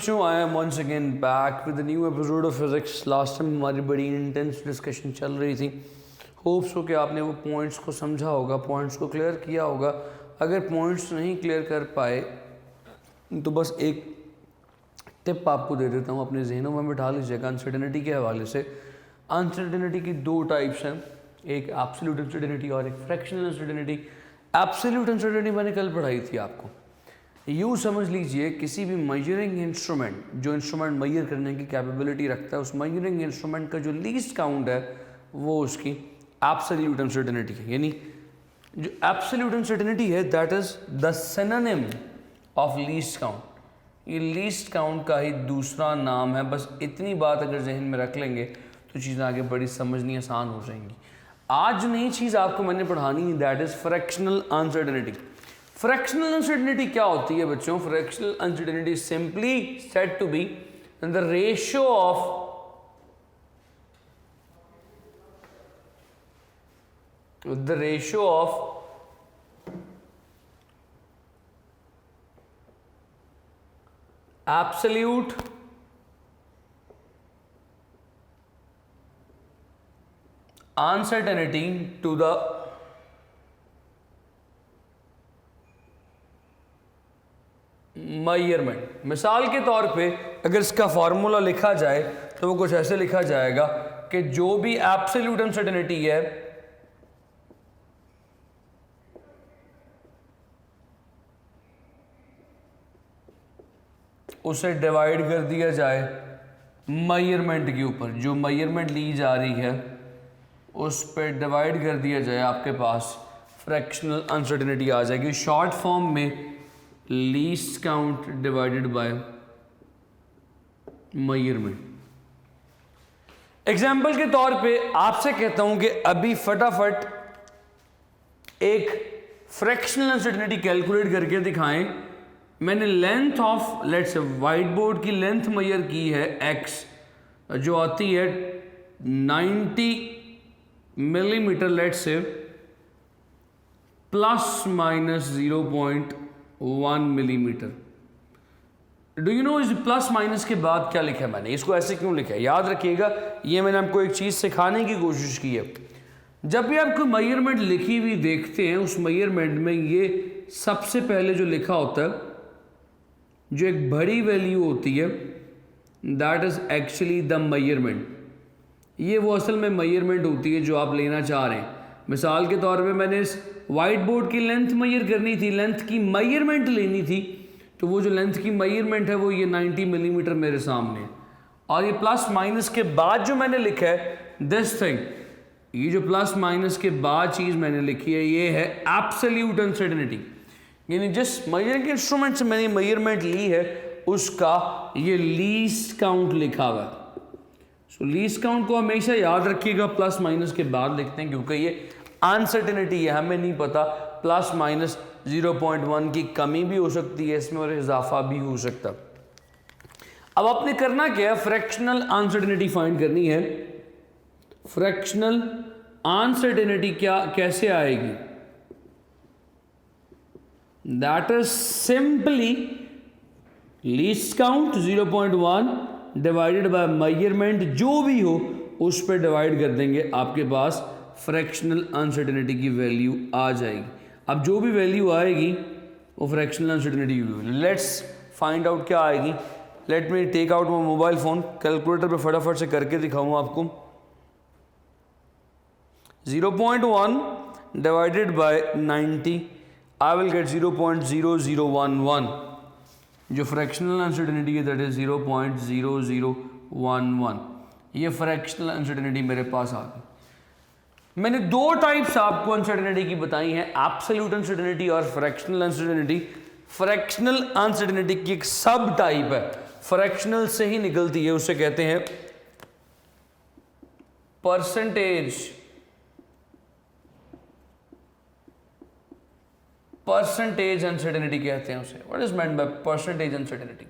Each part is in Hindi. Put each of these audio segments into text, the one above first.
बच्चों, I am once again back with new episode of physics. Last time हमारी बड़ी इंटेंस डिस्कशन चल रही थी। होप्स हो कि आपने वो पॉइंट्स को समझा होगा, पॉइंट्स को क्लियर किया होगा। अगर पॉइंट्स नहीं क्लियर कर पाए तो बस एक टिप आपको दे देता हूँ, अपने जहनों में बिठा लीजिएगा। अनसर्टेनिटी के हवाले से, अनसर्टेनिटी की दो टाइप्स हैं, एक एब्सोल्यूट अनसर्टेनिटी और एक फ्रैक्शनल अनसर्टेनिटी। एब्सोल्यूट अनसर्टेनिटी मैंने कल पढ़ाई थी आपको। यूँ समझ लीजिए किसी भी मेजरिंग इंस्ट्रूमेंट, जो इंस्ट्रूमेंट मेजर करने की कैपेबिलिटी रखता है, उस मेजरिंग इंस्ट्रूमेंट का जो लीस्ट काउंट है वो उसकी एब्सोल्यूट अनसर्टेनिटी है। यानी जो एब्सोल्यूट अनसर्टेनिटी है that is the synonym of least count. ये लीस्ट काउंट का ही दूसरा नाम है। बस इतनी बात अगर जहन में रख लेंगे तो चीज़ें आगे बड़ी समझनी आसान हो जाएंगी। आज जो नई चीज़ आपको मैंने पढ़ानी है that is fractional uncertainty. Fractional uncertainty क्या होती है बच्चों? Fractional uncertainty simply said to be the ratio of absolute uncertainty to the measurement. मिसाल के तौर पे अगर इसका फॉर्मूला लिखा जाए तो वो कुछ ऐसे लिखा जाएगा कि जो भी एब्सोल्यूट अनसर्टेनिटी है उसे डिवाइड कर दिया जाए मेजरमेंट के ऊपर। जो मेजरमेंट ली जा रही है उस पर डिवाइड कर दिया जाए, आपके पास फ्रैक्शनल अनसर्टेनिटी आ जाएगी। शॉर्ट फॉर्म में least count divided by measurement. Example के तौर पे आपसे कहता हूं कि अभी फटाफट एक फ्रैक्शनल अनसर्टेनिटी कैलकुलेट करके दिखाएं। मैंने length of let's say white board की लेंथ मेजर की है x, जो आती है 90 millimetre, let's say plus minus 0.1 millimetre. Do you know इस प्लस माइनस के बाद क्या लिखा है मैंने? इसको ऐसे क्यों लिखा है याद रखिएगा। ये मैंने आपको एक चीज़ सिखाने की कोशिश की है। जब भी आपको मेजरमेंट लिखी हुई देखते हैं, उस मेजरमेंट में ये सबसे पहले जो लिखा होता है, जो एक बड़ी वैल्यू होती है that is actually the measurement. ये वो असल में मेजरमेंट होती है जो आप लेना चाह रहे हैं। मिसाल के तौर पे मैंने इस वाइट बोर्ड की लेंथ मेजर करनी थी, लेंथ की मेजरमेंट लेनी थी, तो वो जो लेंथ की मेजरमेंट है वो ये 90 मिलीमीटर मेरे सामने है। और ये प्लस माइनस के बाद जो मैंने लिखा है दिस थिंग, ये जो प्लस माइनस के बाद चीज़ मैंने लिखी है ये है एब्सोल्यूट अनसर्टेनिटी। यानी जिस मेजरिंग इंस्ट्रूमेंट से मैंने मेजरमेंट ली है उसका ये लीस्ट काउंट लिखा हुआ है। सो लीस्ट काउंट को हमेशा याद रखिएगा, प्लस माइनस के बाद लिखते हैं क्योंकि ये अनसर्टेनिटी है, हमें नहीं पता प्लस माइनस 0.1 की कमी भी हो सकती है इसमें और इजाफा भी हो सकता। अब आपने करना क्या है? फ्रैक्शनल अनसर्टेनिटी फाइंड करनी है। फ्रैक्शनल अनसर्टेनिटी क्या कैसे आएगी? That is simply least count 0.1 divided by measurement, जो भी हो उस पर डिवाइड कर देंगे, आपके पास फ्रैक्शनल अनसर्टेनिटी की वैल्यू आ जाएगी। अब जो भी वैल्यू आएगी वो फ्रैक्शनल अनसर्टेनिटी की वैल्यू। लेट्स फाइंड आउट क्या आएगी। Let me take out my mobile phone, calculator पे फटाफट से करके दिखाऊंगा आपको। 0.1 divided by 90 I will get 0.0011। जो फ्रैक्शनल अनसर्टेनिटी है दैट इज 0.0011। ये फ्रैक्शनल अनसर्टेनिटी मेरे पास आ गई। मैंने दो टाइप्स आपको अनसर्टेनिटी की बताई हैं, एब्सोल्यूट अनसर्टेनिटी और फ्रैक्शनल अनसर्टेनिटी। फ्रैक्शनल अनसर्टेनिटी की एक सब टाइप है, फ्रैक्शनल से ही निकलती है, उसे कहते हैं परसेंटेज अनसर्टेनिटी कहते हैं उसे। What is meant by percentage uncertainty?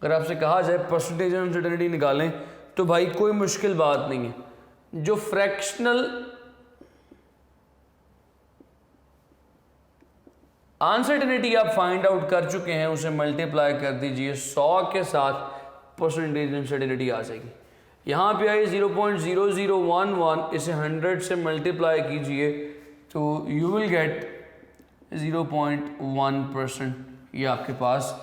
अगर आपसे कहा जाए परसेंटेज अनसर्टेनिटी निकालें तो भाई कोई मुश्किल बात नहीं है। जो फ्रैक्शनल अनसर्टेनिटी आप फाइंड आउट कर चुके हैं, उसे मल्टीप्लाई कर दीजिए 100 के साथ, परसेंटेज अनसर्टेनिटी आ जाएगी। यहाँ पे आई 0.0011, इसे 100 से मल्टीप्लाई कीजिए तो यू विल गेट 0.1%। ये आपके पास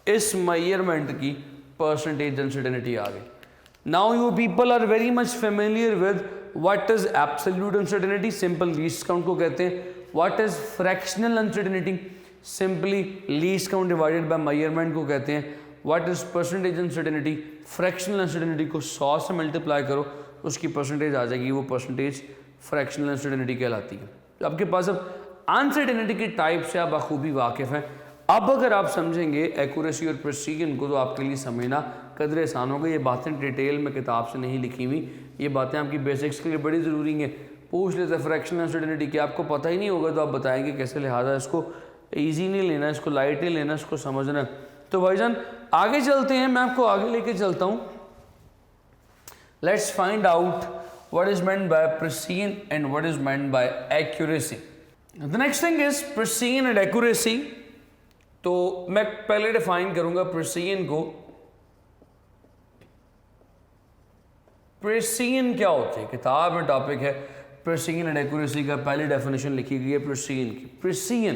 इस मेजरमेंट की परसेंटेज अनसर्टेनिटी आ गई। Now you people are very much familiar with what is absolute uncertainty, simple least count को कहते हैं। What is fractional uncertainty, simply least count divided by measurement को कहते हैं। What is percentage uncertainty, fractional uncertainty को 100 से मल्टीप्लाई करो, उसकी परसेंटेज आ जाएगी, वो परसेंटेज फ्रैक्शनल अनसर्टेनिटी कहलाती है। तो आपके पास अब अनसर्टेनिटी के टाइप से आप बखूबी वाकिफ़ हैं। अब अगर आप समझेंगे एक्यूरेसी और प्रिसीजन को तो आपके लिए समझना कदर आसान होगा। ये बातें डिटेल में किताब से नहीं लिखी हुई, ये बातें आपकी बेसिक्स के लिए बड़ी ज़रूरी हैं। पूछ लेते हैं फ्रैक्शनल अनसर्टेनिटी की, आपको पता ही नहीं होगा तो आप बताएंगे कैसे, लिहाजा इसको ईजी नहीं लेना, इसको लाइट नहीं लेना, इसको समझना। तो भाईजान आगे चलते हैं, मैं आपको आगे लेके चलता हूँ। Let's find out what is meant by precision and what is meant by accuracy. The next thing is precision and accuracy. तो मैं पहले डिफाइन करूंगा प्रिसीजन को। प्रिसीजन क्या होती है, किताब में टॉपिक है प्रिसीजन एंड एक्यूरेसी का, पहली डेफिनेशन लिखी गई है प्रिसीजन की। प्रिसीजन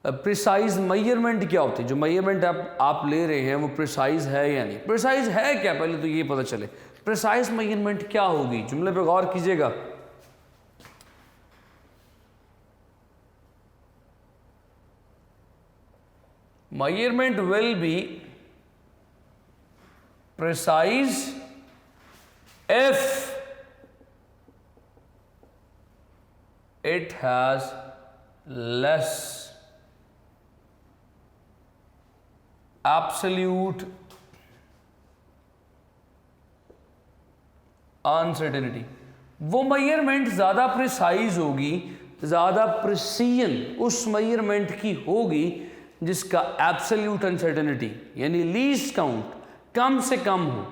प्रिसाइज मेजरमेंट क्या होती है, जो मेजरमेंट आप ले रहे हैं वो प्रिसाइज है या नहीं। प्रिसाइज है क्या, पहले तो ये पता चले प्रिसाइज मेजरमेंट क्या होगी। जुमले पे गौर कीजिएगा। measurement will be precise if it has less absolute uncertainty। वो मेजरमेंट ज़्यादा प्रिसाइज होगी, ज़्यादा प्रिसीजन उस मेजरमेंट की होगी जिसका एब्सोल्यूट अनसर्टेनिटी यानी लीस्ट काउंट कम से कम हो।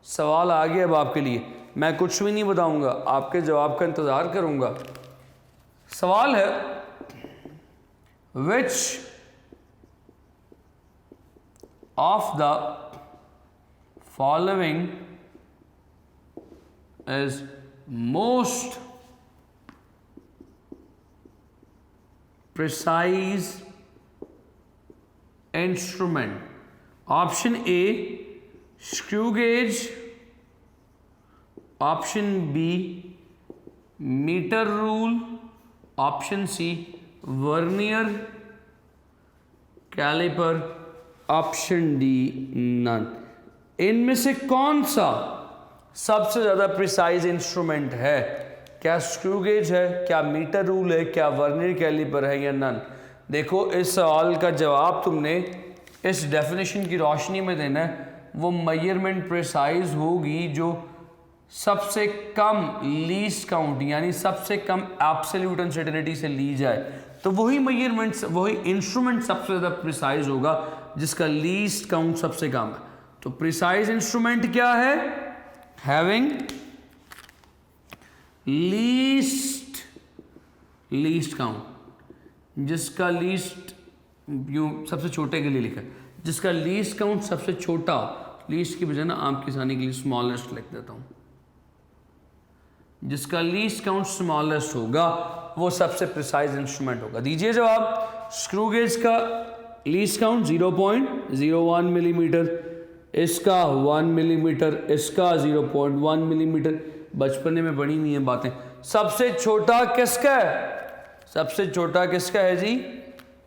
सवाल आ गया अब आपके लिए, मैं कुछ भी नहीं बताऊंगा, आपके जवाब का इंतज़ार करूंगा। सवाल है which of the following is most precise instrument. Option A screw gauge, option B metre rule, option C vernier calliper, option D none. इनमें से कौन सा सबसे ज़्यादा प्रिसाइज इंस्ट्रूमेंट है? क्या स्क्रू गेज है, क्या मीटर रूल है, क्या वर्नियर कैलिपर है या नन? देखो इस सवाल का जवाब तुमने इस डेफिनेशन की रोशनी में देना है। वो मेजरमेंट प्रिसाइज होगी जो सबसे कम लीस्ट काउंट यानी सबसे कम एब्सोल्यूट अनसर्टेनिटी से ली जाए, तो वही मेजरमेंट वही इंस्ट्रूमेंट सबसे ज़्यादा प्रिसाइज होगा जिसका लीस्ट काउंट सबसे कम है। तो प्रिसाइज इंस्ट्रूमेंट क्या है? हैविंग लीस्ट काउंट, जिसका लीस्ट यूँ सबसे छोटे के लिए लिखा है, जिसका लीस्ट काउंट सबसे छोटा, लीस्ट की बजाय ना आम किसानी के लिए स्मॉलेस्ट लिख देता हूँ, जिसका लीस्ट काउंट स्मॉलेस्ट होगा वो सबसे प्रिसाइज इंस्ट्रूमेंट होगा। दीजिए जवाब। स्क्रू गेज का लीस्ट काउंट 0.01 मिलीमीटर, इसका 1 मिलीमीटर, इसका 0.1 मिलीमीटर। बचपने में बड़ी नहीं है बातें। सबसे छोटा किसका है? सबसे छोटा किसका है जी?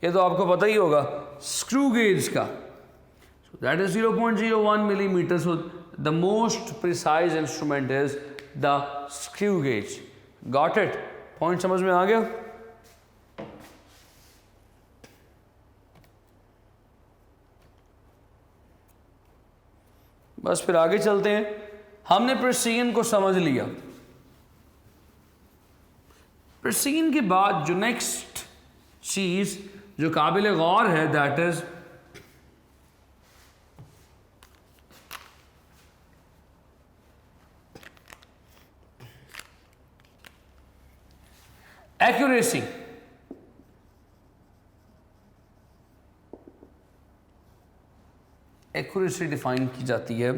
ये तो आपको पता ही होगा, स्क्रू गेज का। So that is 0.01 millimeter. So the most precise instrument is the screw gauge. Got it? Point समझ में आ गया? बस फिर आगे चलते हैं। हमने प्रिसीजन को समझ लिया। प्रिसीजन के बाद जो नेक्स्ट चीज जो काबिल गौर है that is accuracy. Accuracy define की जाती है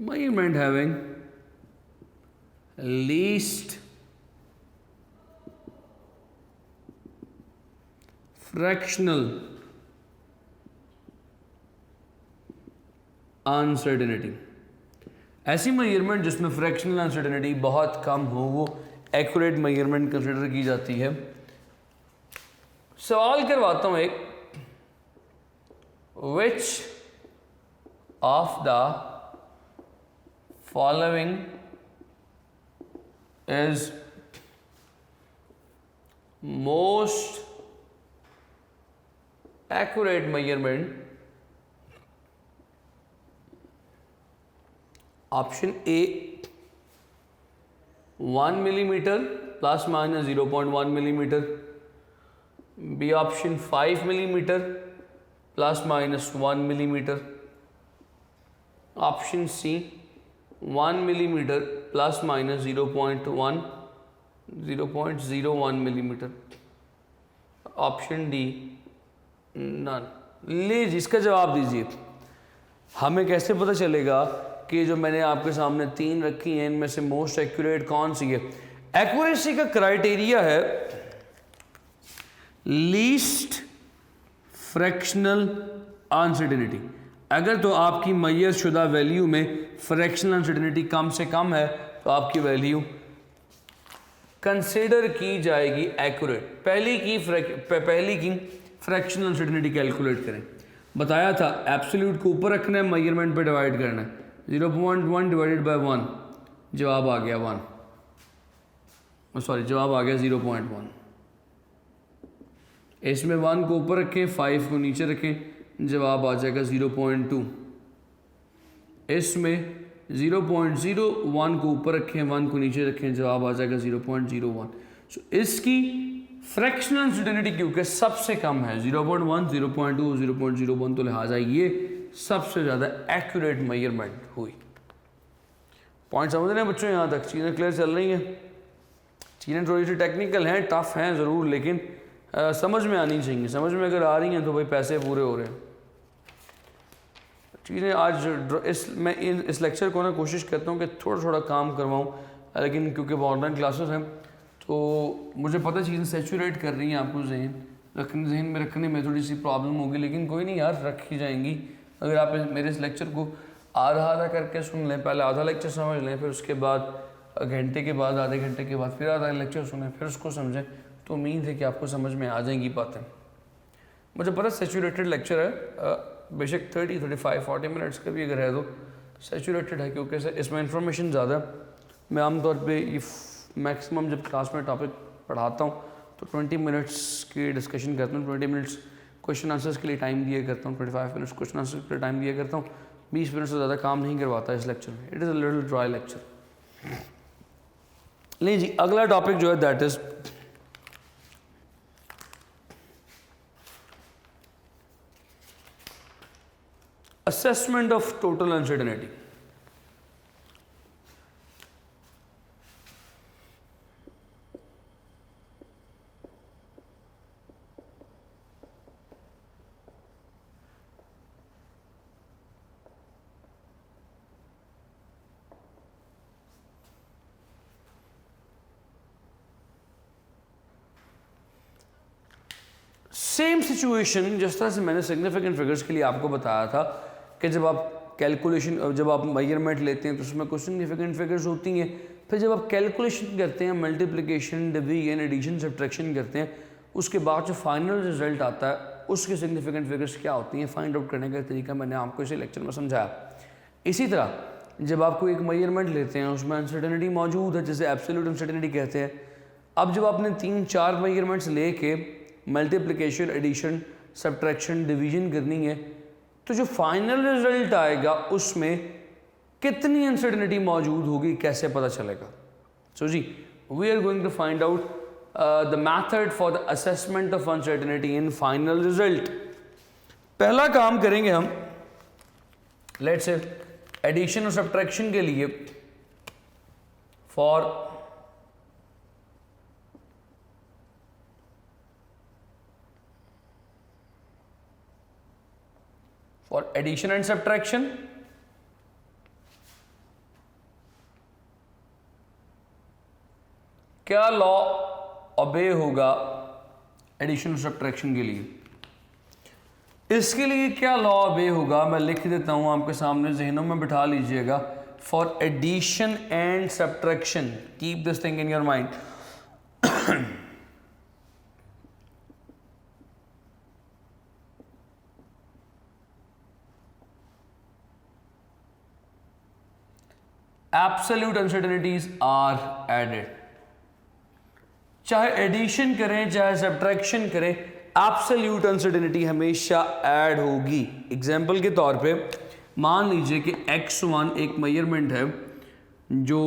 measurement having least fractional uncertainty. ऐसी मेजरमेंट जिसमें फ्रैक्शनल अनसर्टेनिटी बहुत कम हो वो एक्यूरेट मेजरमेंट कंसिडर की जाती है। सवाल करवाता हूं एक, विच of the following is most accurate measurement? Option A 1 millimeter plus minus 0.1 millimeter, B option 5 millimeter plus minus 1 millimeter, option C 1 millimeter plus minus 0.01 millimeter, option D none. लीजिए इसका जवाब दीजिए। हमें कैसे पता चलेगा कि जो मैंने आपके सामने तीन रखी हैं इनमें से मोस्ट एक्यूरेट कौन सी है? एक्यूरेसी का क्राइटेरिया है लीस्ट फ्रैक्शनल अनसर्टेनिटी। अगर तो आपकी मैयर शुदा वैल्यू में फ्रैक्शनल अनसर्टेनिटी कम से कम है तो आपकी वैल्यू कंसिडर की जाएगी एक्यूरेट। पहली की फ्रैक्शनल अनसर्टेनिटी कैलकुलेट करें। बताया था एब्सोल्यूट को ऊपर रखना है, मेजरमेंट पे डिवाइड करना है। 0.1 डिवाइडेड बाय 1, जवाब आ गया 1, सॉरी जवाब आ गया 0.1। इसमें 1 को ऊपर रखें, 5 को नीचे रखें, जवाब आ जाएगा 0.2। इसमें 0.01 को ऊपर रखें, 1 को नीचे रखें, जवाब आ जाएगा 0.01। सो इसकी फ्रैक्शनल अनसर्टेनिटी क्योंकि सबसे कम है 0.1, 0.2, 0.01, तो लिहाजा ये सबसे ज़्यादा एक्यूरेट मेजरमेंट हुई। पॉइंट समझ रहे हैं बच्चों? यहाँ तक चीज़ें क्लियर चल रही हैं। चीज़ें थोड़ी सी टेक्निकल हैं, टफ हैं ज़रूर, लेकिन समझ में आनी चाहिए। समझ में अगर आ रही हैं तो भाई पैसे पूरे हो रहे हैं। चीज़ें आज मैं इस लेक्चर को ना कोशिश करता हूँ कि थोड़ा थोड़ा काम करवाऊँ, लेकिन क्योंकि ऑनलाइन क्लासेस हैं तो मुझे पता चीज़ें सेचुरेट कर रही हैं आपको जहन में रखने में थोड़ी सी प्रॉब्लम होगी, लेकिन कोई नहीं यार, रखी जाएंगी। अगर आप मेरे इस लेक्चर को आधा करके सुन लें, पहले आधा लेक्चर समझ लें, फिर उसके बाद घंटे के बाद, आधे घंटे के बाद फिर आधा लेक्चर सुनें, फिर उसको समझें, तो उम्मीद है कि आपको समझ में आ जाएंगी बातें। मुझे पता सेचुरेटेड लेक्चर है, बेशक 30, 35, 40 मिनट्स का भी अगर है तो सेचुरेटेड है, क्योंकि इसमें इंफॉर्मेशन ज़्यादा। मैं आमतौर पर ये मैक्सिमम जब क्लास में टॉपिक पढ़ाता हूँ तो 20 मिनट्स की डिस्कशन करता हूँ, 20 मिनट्स क्वेश्चन आंसर्स के लिए टाइम दिया करता हूँ, 25 मिनट्स क्वेश्चन आंसर्स के लिए टाइम दिया करता हूँ। 20 मिनट से ज़्यादा काम नहीं करवाता इस लेक्चर में। It is a little dry lecture. नहीं जी, अगला टॉपिक जो है that is assessment of total uncertainty. Same situation जिस तरह से मैंने सिग्निफिकेंट फिगर्स के लिए आपको बताया था कि जब आप कैलकुलेशन, जब आप मेजरमेंट लेते हैं तो उसमें कुछ सिग्निफिकेंट फिगर्स होती हैं। फिर जब आप कैलकुलेशन करते हैं, मल्टीप्लिकेशन, डिवीजन, एडिशन, सब्ट्रैक्शन करते हैं, उसके बाद जो फाइनल रिजल्ट आता है उसके सिग्निफिकेंट फिगर्स क्या होती हैं, फाइंड आउट करने का तरीका मैंने आपको इसी लेक्चर में समझाया। इसी तरह जब आपको एक मेजरमेंट लेते हैं उसमें अनसर्टेनिटी मौजूद है, जिसे एब्सोल्यूट अनसर्टेनिटी कहते हैं। अब जब आपने 3-4 मेजरमेंट्स लेके मल्टीप्लिकेशन, एडिशन, सब्ट्रैक्शन, डिवीजन करनी है, तो जो फाइनल रिजल्ट आएगा उसमें कितनी अनसर्टेनिटी मौजूद होगी, कैसे पता चलेगा? सो जी, we are going to find out the method for the assessment of uncertainty in final result. पहला काम करेंगे हम, लेट्स से एडिशन और सब्ट्रैक्शन के लिए for for addition and subtraction. क्या लॉ ओबे होगा एडिशन और सब्ट्रैक्शन के लिए? इसके लिए क्या लॉ ओबे होगा मैं लिख देता हूं आपके सामने, जहनों में बिठा लीजिएगा। For addition and subtraction, keep this thing in your mind. Absolute uncertainties are added. चाहे एडिशन करें चाहे सब्ट्रैक्शन करें, एब्सोल्यूट अनसर्टेनिटी हमेशा ऐड होगी। एग्जाम्पल के तौर पे मान लीजिए कि x1 एक मेजरमेंट है जो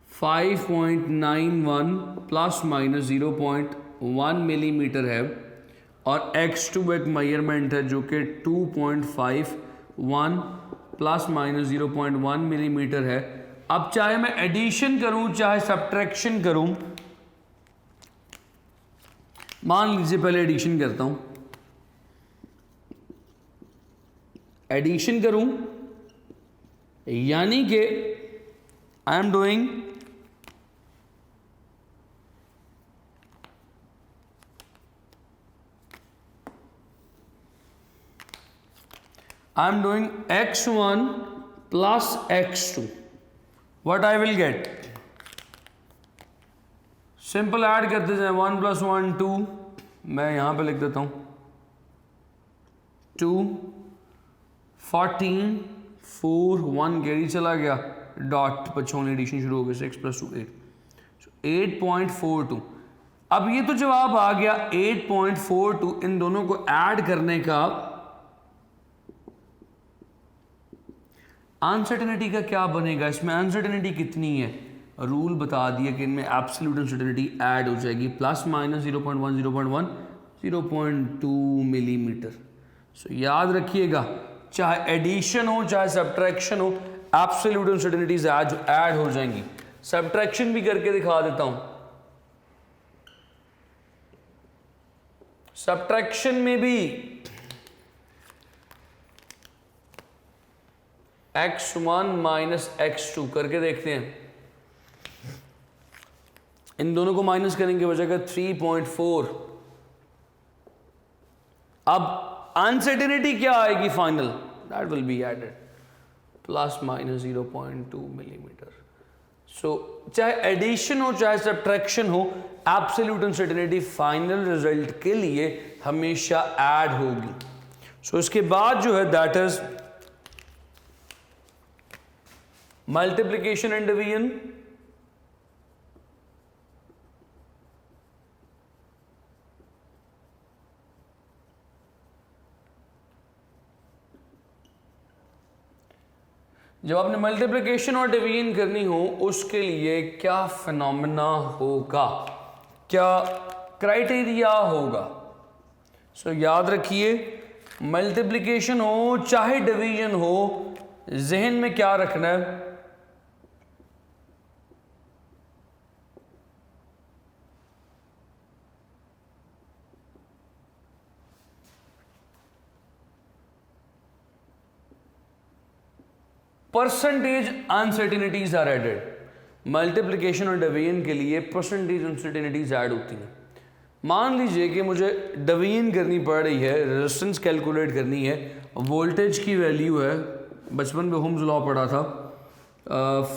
5.91 प्लस माइनस 0.1 मिलीमीटर है, और x2 एक मेजरमेंट है जो कि 2.51 प्लस माइनस 0.1 मिलीमीटर है। अब चाहे मैं एडिशन करूं चाहे सब्ट्रैक्शन करूं, मान लीजिए पहले एडिशन करता हूं, एडिशन करूं यानी कि I am doing x1 plus x2, what I will get? Simple add करते जाए, 1 + 1 2, मैं यहां पे लिख देता हूं 2 14 4 1 कैरी चला गया, डॉट पछोनी एडिशन शुरू हो गई, 6 + 2 8, 8.42। अब ये तो जवाब आ गया 8.42। इन दोनों को ऐड करने का अनसर्टेनिटी का क्या बनेगा? इसमें अनसर्टेनिटी कितनी है? रूल बता दिया कि इनमें एब्सोल्यूट अनसर्टेनिटी ऐड हो जाएगी, प्लस माइनस 0.1 0.1 0.2 मिलीमीटर। सो याद रखिएगा, चाहे एडिशन हो चाहे सब्ट्रैक्शन हो, एब्सोल्यूट अनसर्टेनिटीज ऐड हो जाएंगी। सब्ट्रैक्शन भी करके दिखा देता हूं। सब्ट्रैक्शन में भी x1 माइनस x2 करके देखते हैं। इन दोनों को माइनस करेंगे की बचेगा 3.4। अब अनसर्टेनिटी क्या आएगी final? That will be added plus minus 0.2 millimetre. So चाहे एडिशन हो चाहे सब्ट्रैक्शन हो, एब्सोल्यूट अनसर्टेनिटी फाइनल रिजल्ट के लिए हमेशा ऐड होगी। सो इसके बाद जो है that is multiplication and division. जब आपने मल्टीप्लिकेशन और डिवीजन करनी हो, उसके लिए क्या फिनोमेना होगा, क्या क्राइटेरिया होगा? सो याद रखिए, मल्टीप्लिकेशन हो चाहे डिवीजन हो, जहन में क्या रखना है? Percentage uncertainties are added. Multiplication और डिवीजन के लिए परसेंटेज अनसर्टेनिटीज ऐड होती हैं। मान लीजिए कि मुझे डिवीजन करनी पड़ रही है, रेजिस्टेंस कैलकुलेट करनी है, वोल्टेज की वैल्यू है, बचपन में ओम्स लॉ पढ़ा था,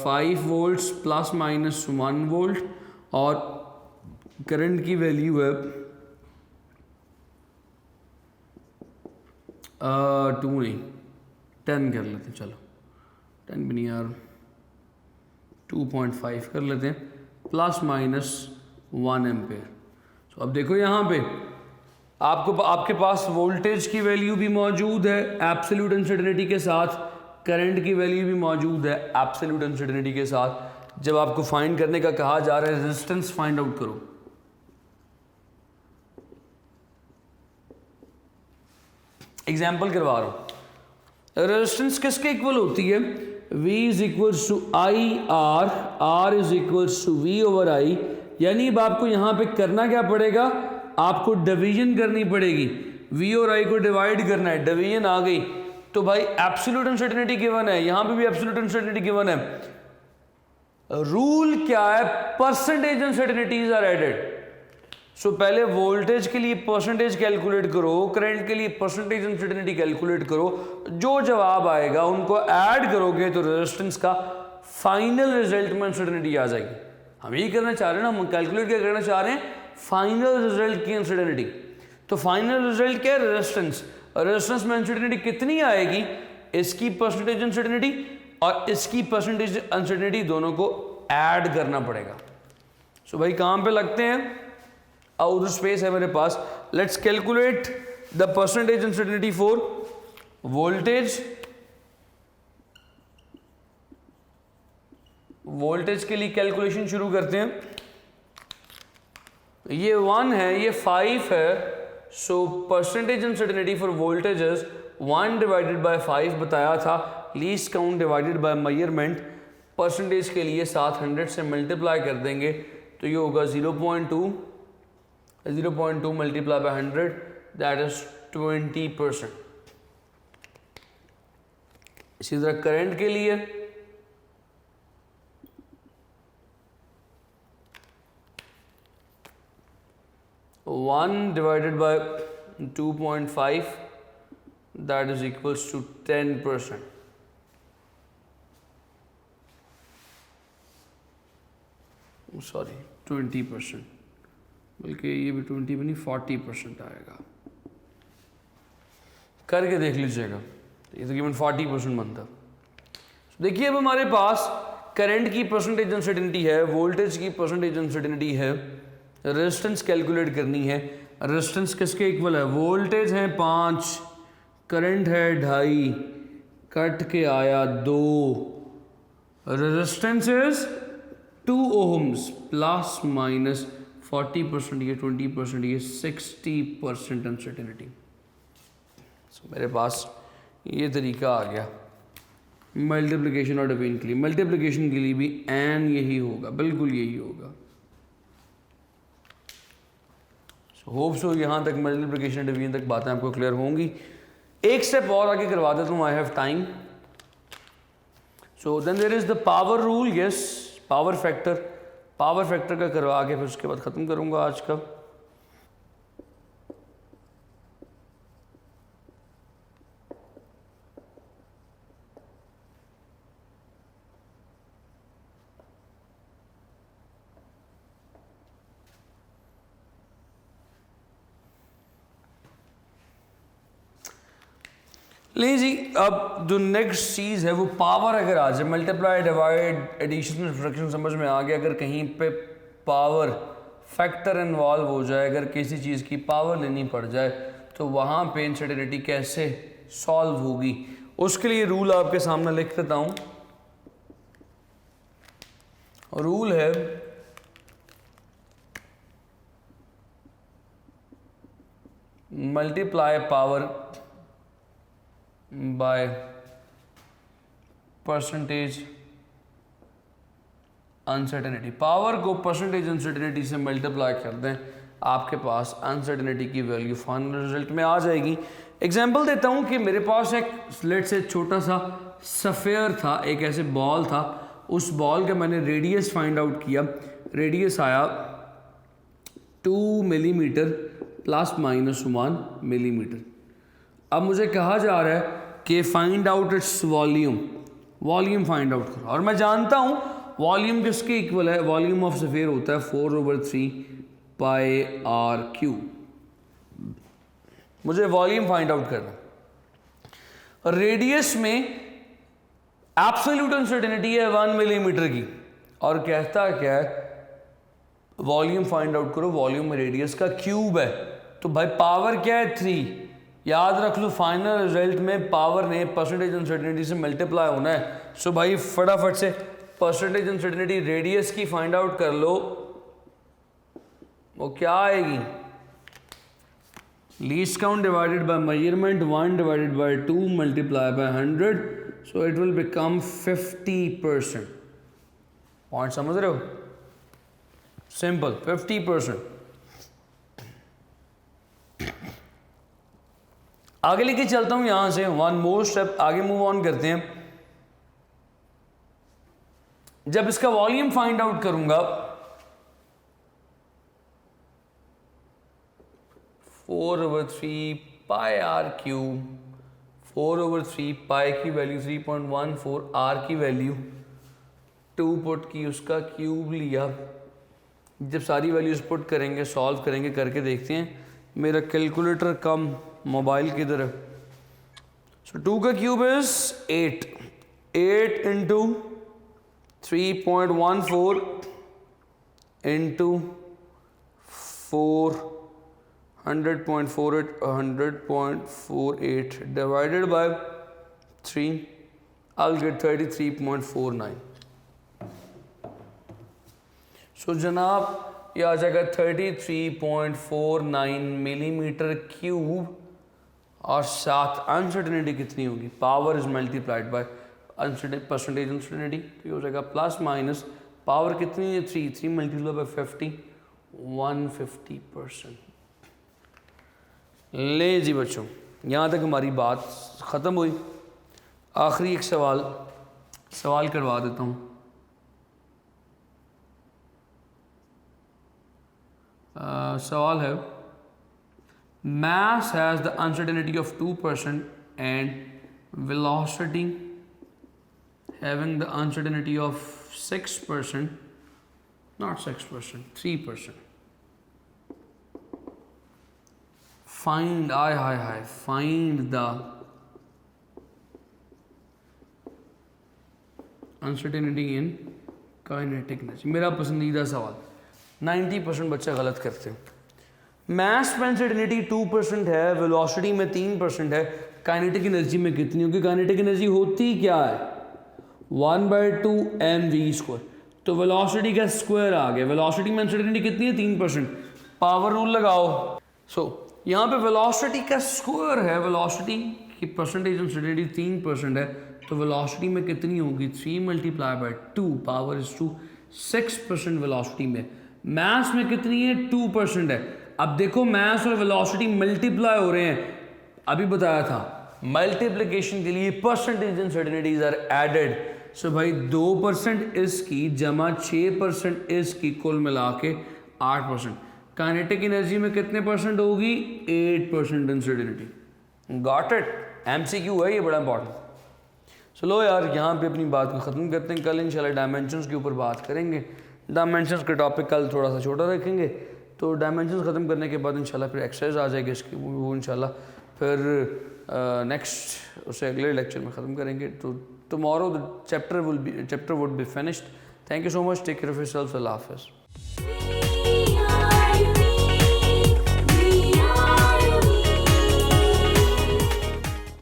5 वोल्ट्स प्लस माइनस 1 वोल्ट, और करंट की वैल्यू है 2 नहीं 10 कर लेते हैं, चलो 10 भी नहीं यार, 2.5 कर लेते हैं, प्लस माइनस 1 एम्पेयर। तो अब देखो यहाँ पे आपके पास वोल्टेज की वैल्यू भी मौजूद है एब्सोल्यूट अनसर्टेनिटी के साथ, करंट की वैल्यू भी मौजूद है एब्सोल्यूट अनसर्टेनिटी के साथ। जब आपको फाइंड करने का कहा जा रहा है रेजिस्टेंस फाइंड आउट करो, एग्जाम्पल करवा रहा हूं। रेजिस्टेंस किसके इक्वल होती है? V is equals to I R, R is equals to V over I. यानी अब आपको यहां पे करना क्या पड़ेगा? आपको डिवीजन करनी पड़ेगी। वी और आई को डिवाइड करना है, डिवीजन आ गई तो भाई एब्सोल्यूट अनसर्टेनिटी गिवन है, यहां पे भी एब्सोल्यूट अनसर्टेनिटी गिवन है। रूल क्या है, परसेंटेज अनसर्टेनिटीज आर एडेड। सो पहले वोल्टेज के लिए परसेंटेज कैलकुलेट करो, करंट के लिए परसेंटेज अनसर्टेनिटी कैलकुलेट करो, जो जवाब आएगा उनको ऐड करोगे तो रेजिस्टेंस का फाइनल रिजल्ट में अनसर्टेनिटी आ जाएगी। हम यही करना चाह रहे हैं ना, हम कैलकुलेट क्या करना चाह रहे हैं, फाइनल रिजल्ट की अनसर्टेनिटी। तो फाइनल रिजल्ट क्या है, रेजिस्टेंस। रेजिस्टेंस में अनसर्टेनिटी कितनी आएगी, इसकी परसेंटेज अनसर्टेनिटी और इसकी परसेंटेज अनसर्टेनिटी दोनों को ऐड करना पड़ेगा। सो भाई काम पे लगते हैं, आउटर स्पेस है मेरे पास। Let's calculate the percentage uncertainty for voltage. Voltage के लिए कैलकुलेशन शुरू करते हैं। ये 1 है, ये 5 है। So percentage uncertainty for voltage is 1 divided by 5 बताया था, least count divided by measurement. Percentage के लिए साथ 100 से मल्टीप्लाई कर देंगे तो ये होगा 0.2 मल्टीप्लाई बाय 100 दैट इज 20%। इसी तरह करंट के लिए 1 divided by 2.5 that is equals to 10%. Sorry 20%, बल्कि ये भी 20 भी नहीं 40% आएगा। करके देख लीजिएगा, ये तकरीबन 40% बनता। देखिए अब हमारे पास करंट की परसेंटेज अनसर्टेनिटी है, वोल्टेज की परसेंटेज अनसर्टेनिटी है, रेजिस्टेंस कैलकुलेट करनी है। रेजिस्टेंस किसके इक्वल है, वोल्टेज है 5, करंट है 2.5, कट के आया 2, resistance is 2 ohms plus minus 40%, ये 20%, ये 60% अनसर्टेनिटी। सो मेरे पास ये तरीका आ गया मल्टीप्लिकेशन और डिवीजन के लिए। मल्टीप्लिकेशन के लिए भी एन यही होगा, बिल्कुल यही होगा। होप सो यहाँ तक मल्टीप्लिकेशन डिवीजन तक बातें आपको क्लियर होंगी। एक स्टेप और आगे करवा देता हूँ, I have time. So then there is the power rule, yes power factor. Power factor का करवा के फिर उसके बाद ख़त्म करूँगा आज का। नहीं जी, अब जो नेक्स्ट चीज़ है वो पावर अगर आ जाए, मल्टीप्लाई डिवाइड एडिशन सब्ट्रैक्शन समझ में आ गया। अगर कहीं पे पावर फैक्टर इन्वॉल्व हो जाए, अगर किसी चीज़ की पावर लेनी पड़ जाए तो वहाँ पे अनसर्टेनिटी कैसे सॉल्व होगी, उसके लिए रूल आपके सामने लिख देता हूँ। रूल है multiply power by percentage uncertainty. Power को परसेंटेज अनसर्टेनिटी से मल्टीप्लाई कर दें, आपके पास अनसर्टेनिटी की वैल्यू फाइनल रिजल्ट में आ जाएगी। एग्जांपल देता हूं कि मेरे पास एक लेट से छोटा सा सफ़ेयर था, एक ऐसे बॉल था, उस बॉल का मैंने रेडियस फाइंड आउट किया। रेडियस आया 2 मिलीमीटर प्लस माइनस 1 मिलीमीटर। अब मुझे कहा जा रहा है कि find out its volume, volume find out करो। और मैं जानता हूँ वॉल्यूम किसके इक्वल है, वॉल्यूम ऑफ सफ़ेयर होता है 4/3 पाई आर क्यूब। मुझे वॉल्यूम फाइंड आउट करना। रेडियस में एब्सोल्यूट अनसर्टेनिटी है 1 मिलीमीटर की, और कहता क्या है वॉल्यूम फाइंड आउट करो, वॉल्यूम रेडियस का क्यूब है। तो भाई पावर क्या है 3, याद रख लो फाइनल रिजल्ट में पावर ने परसेंटेज अनसर्टेनिटी से मल्टीप्लाई होना है। सो भाई फटाफट से परसेंटेज अनसर्टेनिटी रेडियस की फाइंड आउट कर लो, वो क्या आएगी, least count divided by measurement 1 divided by 2 multiply by 100, so it will become 50%। Point समझ रहे हो, सिंपल 50%। आगे लेके चलता हूँ यहाँ से, वन मोर स्टेप आगे मूव ऑन करते हैं। जब इसका वॉल्यूम फाइंड आउट करूंगा 4/3 पाई आर क्यूब, 4/3 पाई की वैल्यू 3.14, आर की वैल्यू 2 पुट की, उसका क्यूब लिया। जब सारी वैल्यूज पुट करेंगे, सॉल्व करेंगे, करके देखते हैं। मेरा कैलकुलेटर कम, मोबाइल की तरफ। सो 2 का cube is 8 into 3.14 into 4 100.48 divided by 3, I'll get 33.49। सो जनाब ये आ जाएगा 33.49 मिलीमीटर क्यूब। और साथ अनसर्टेनिटी कितनी होगी, power is multiplied by percentage uncertainty, तो ये हो जाएगा प्लस माइनस पावर कितनी है 3 मल्टीप्लाई बाय 50, 150%। ले जी बच्चों, यहाँ तक हमारी बात ख़त्म हुई। आखिरी एक सवाल करवा देता हूँ। सवाल है, mass has the uncertainty of 2% and velocity having the uncertainty of 6%, not 6%, 3%. Find the uncertainty in kinetic energy। मेरा पसंदीदा सवाल, 90% बच्चे गलत करते हैं। मैस में अनसर्टेनिटी 2% है, वेलोसिटी में 3% है, काइनेटिक एनर्जी में कितनी होगी? काइनेटिक एनर्जी होती क्या है 1/2 mv²। तो वेलोसिटी का स्क्वायर आ गया। वेलोसिटी में अनसर्टेनिटी कितनी है 3%। पावर रूल लगाओ। यहाँ पे वेलोसिटी का स्क्वायर है, वेलोसिटी की परसेंटेज अनसर्टेनिटी 3% है, तो वेलोसिटी में कितनी होगी 3 multiply by 2, power is 2, 6% velocity में। मास में कितनी है 2% है। अब देखो मास और वेलोसिटी मल्टीप्लाई हो रहे हैं, अभी बताया था मल्टीप्लिकेशन के लिए परसेंटेज अनसर्टेनिटीज आर एडेड। सो भाई 2% इसकी जमा 6% इसकी, कुल मिला के 8%। काइनेटिक एनर्जी में कितने परसेंट होगी 8% अनसर्टेनिटी। गॉट इट, एमसीक्यू है ये, बड़ा इंपॉर्टेंट। चलो यार यहाँ पे अपनी बात को ख़त्म करते हैं। कल इंशाल्लाह डायमेंशंस के ऊपर बात करेंगे। डायमेंशंस का टॉपिक कल थोड़ा सा छोटा रखेंगे, तो डायमेंशंस ख़त्म करने के बाद इंशाल्लाह फिर एक्सरसाइज आ जाएगी इसकी, वो इंशाल्लाह फिर नेक्स्ट उसे अगले लेक्चर में ख़त्म करेंगे। तो tomorrow the chapter would be finished. Thank you so much, take care of yourself, अल्लाह हाफ़िज़।